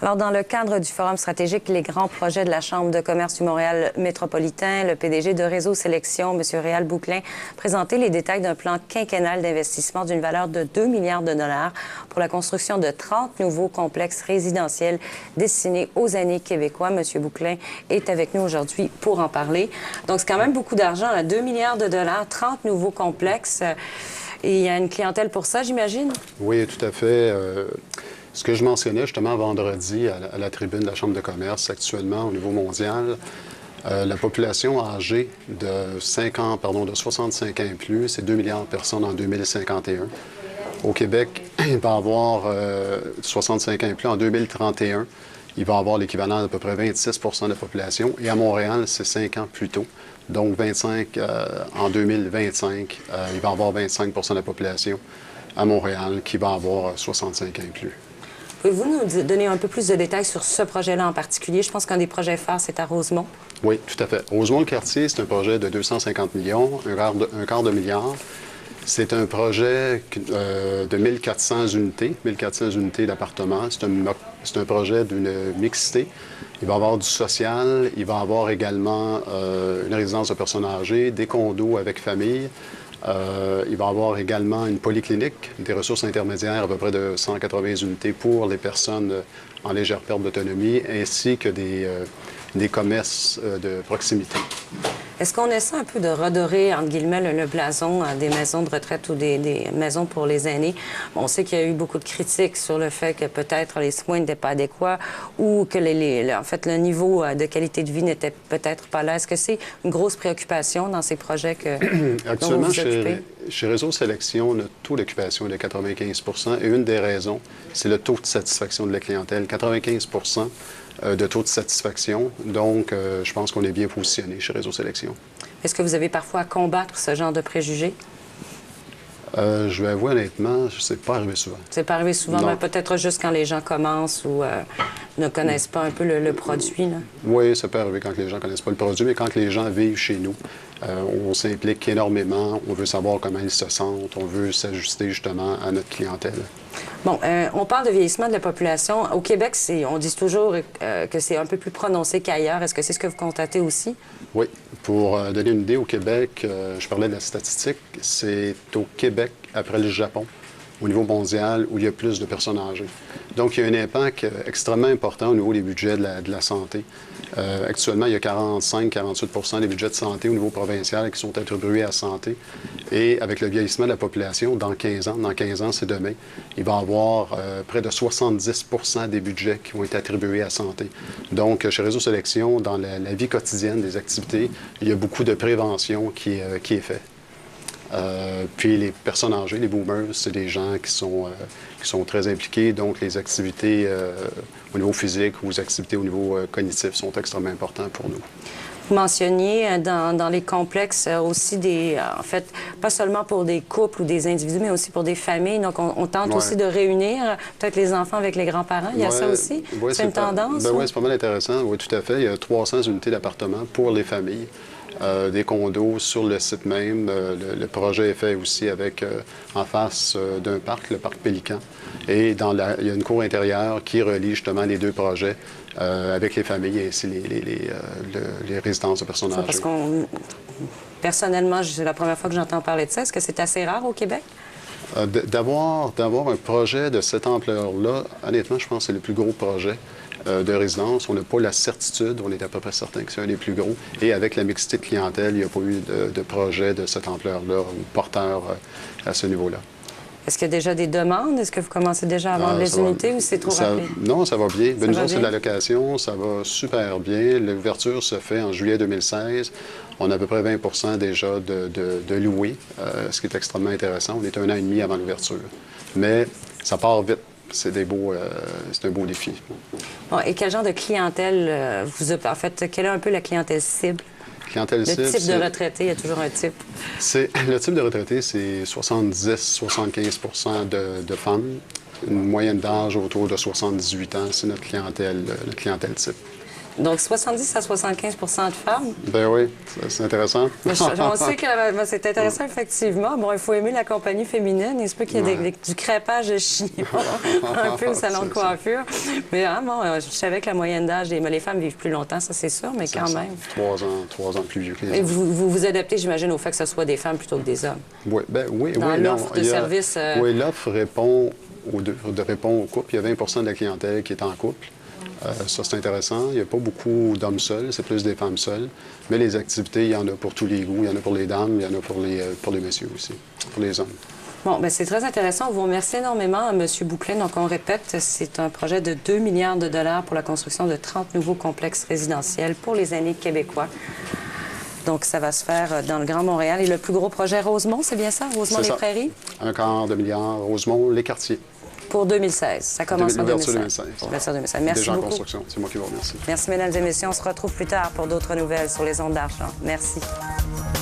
Alors, dans le cadre du Forum stratégique Les grands projets de la Chambre de commerce du Montréal métropolitain, le PDG de Réseau Sélection, M. Réal Bouclin, présentait les détails d'un plan quinquennal d'investissement d'une valeur de 2 milliards de dollars pour la construction de 30 nouveaux complexes résidentiels destinés aux aînés québécois. M. Bouclin est avec nous aujourd'hui pour en parler. Donc, c'est quand même beaucoup d'argent, là, 2 milliards de dollars, 30 nouveaux complexes. Et il y a une clientèle pour ça, j'imagine? Oui, tout à fait. Ce que je mentionnais justement vendredi à la tribune de la Chambre de commerce, actuellement au niveau mondial, la population âgée de 65 ans et plus, c'est 2 milliards de personnes en 2051. Au Québec, il va y avoir 65 ans et plus en 2031. Il va y avoir l'équivalent d'à peu près 26 de la population. Et à Montréal, c'est 5 ans plus tôt. Donc, 25 en 2025, il va y avoir 25 de la population à Montréal qui va avoir 65 ans et plus. Pouvez-vous nous donner un peu plus de détails sur ce projet-là en particulier? Je pense qu'un des projets phares, c'est à Rosemont. Oui, tout à fait. Rosemont-le-Quartier, c'est un projet de 250 millions, un quart de milliard. C'est un projet de 1400 unités d'appartements. C'est un projet d'une mixité. Il va y avoir du social, il va y avoir également une résidence de personnes âgées, des condos avec famille. Il va y avoir également une polyclinique, des ressources intermédiaires, à peu près de 180 unités pour les personnes en légère perte d'autonomie, ainsi que des commerces de proximité. Est-ce qu'on essaie un peu de redorer, entre guillemets, le blason des maisons de retraite ou des maisons pour les aînés? On sait qu'il y a eu beaucoup de critiques sur le fait que peut-être les soins n'étaient pas adéquats ou que en fait, le niveau de qualité de vie n'était peut-être pas là. Est-ce que c'est une grosse préoccupation dans ces projets dont vous vous occupez? Chez Réseau Sélection, notre taux d'occupation est de 95 et une des raisons, c'est le taux de satisfaction de la clientèle. 95 de taux de satisfaction. Donc, je pense qu'on est bien positionné chez Réseau Sélection. Est-ce que vous avez parfois à combattre ce genre de préjugés? Je vais avouer honnêtement, c'est pas arrivé souvent. C'est pas arrivé souvent, mais peut-être juste quand les gens commencent ou ne connaissent pas un peu le produit, là. Oui, ça peut arriver quand les gens ne connaissent pas le produit, mais quand les gens vivent chez nous, on s'implique énormément, on veut savoir comment ils se sentent, on veut s'ajuster justement à notre clientèle. Bon, on parle de vieillissement de la population. Au Québec, on dit toujours que c'est un peu plus prononcé qu'ailleurs. Est-ce que c'est ce que vous constatez aussi? Oui. Pour donner une idée, au Québec, je parlais de la statistique, c'est au Québec, après le Japon, au niveau mondial, où il y a plus de personnes âgées. Donc, il y a un impact extrêmement important au niveau des budgets de la santé. Actuellement, il y a 45-48 des budgets de santé au niveau provincial qui sont attribués à la santé. Et avec le vieillissement de la population, dans 15 ans, c'est demain, il va y avoir près de 70 des budgets qui vont être attribués à la santé. Donc, chez Réseau Sélection, dans la vie quotidienne des activités, il y a beaucoup de prévention qui est faite. Puis les personnes âgées, les boomers, c'est des gens qui sont très impliqués. Donc, les activités au niveau physique ou les activités au niveau cognitif sont extrêmement importantes pour nous. Vous mentionniez dans les complexes aussi en fait, pas seulement pour des couples ou des individus, mais aussi pour des familles. Donc, on tente aussi de réunir peut-être les enfants avec les grands-parents. Il y a ça aussi? C'est une tendance? Oui, c'est pas mal intéressant. Oui, tout à fait. Il y a 300 unités d'appartements pour les familles. Des condos sur le site même. Le projet est fait aussi en face d'un parc, le parc Pélican. Et il y a une cour intérieure qui relie justement les deux projets avec les familles et ainsi les résidences de personnes âgées. Parce personnellement, c'est la première fois que j'entends parler de ça. Est-ce que c'est assez rare au Québec? D'avoir un projet de cette ampleur-là, honnêtement, je pense que c'est le plus gros projet de résidence. On n'a pas la certitude, on est à peu près certain que c'est un des plus gros. Et avec la mixité de clientèle, il n'y a pas eu de projet de cette ampleur-là ou porteur à ce niveau-là. Est-ce qu'il y a déjà des demandes? Est-ce que vous commencez déjà à vendre les unités ou c'est trop rapide? Non, ça va bien. Nous autres, c'est de la location, ça va super bien. L'ouverture se fait en juillet 2016. On a à peu près 20 déjà de loués, ce qui est extrêmement intéressant. On est 1 an et demi avant l'ouverture. Mais ça part vite. C'est un beau défi. Bon, et quel genre de clientèle en fait, quelle est un peu la clientèle cible? Le type de retraité, il y a toujours un type. Le type de retraité, c'est 70-75 de femmes. Une moyenne d'âge autour de 78 ans, c'est notre clientèle type. Donc, 70 à 75 de femmes. Ben oui, c'est intéressant. On sait que c'est intéressant, effectivement. Bon, il faut aimer la compagnie féminine. Il se peut qu'il y ait du crêpage de chignon un peu au salon de coiffure. Mais bon, je savais que la moyenne d'âge les femmes vivent plus longtemps, ça c'est sûr, mais quand même. 3 ans plus vieux que les hommes. Et vous adaptez, j'imagine, au fait que ce soit des femmes plutôt que des hommes. Oui, ben oui. Dans l'offre de services. Oui, l'offre répond au couple. Il y a 20 de la clientèle qui est en couple. Ça, c'est intéressant. Il n'y a pas beaucoup d'hommes seuls, c'est plus des femmes seules. Mais les activités, il y en a pour tous les goûts. Il y en a pour les dames, il y en a pour les messieurs aussi, pour les hommes. Bon, bien, c'est très intéressant. On vous remercie énormément, M. Bouclin. Donc, on répète, c'est un projet de 2 milliards de dollars pour la construction de 30 nouveaux complexes résidentiels pour les aînés québécois. Donc, ça va se faire dans le Grand Montréal. Et le plus gros projet, Rosemont, c'est bien ça? Rosemont-les-Prairies? $250 million. Rosemont, les quartiers. Pour 2016. Ça commence en 2016. L'ouverture 2016. Merci déjà beaucoup. En construction. C'est moi qui vous remercie. Merci, mesdames et messieurs. On se retrouve plus tard pour d'autres nouvelles sur les ondes d'argent. Merci.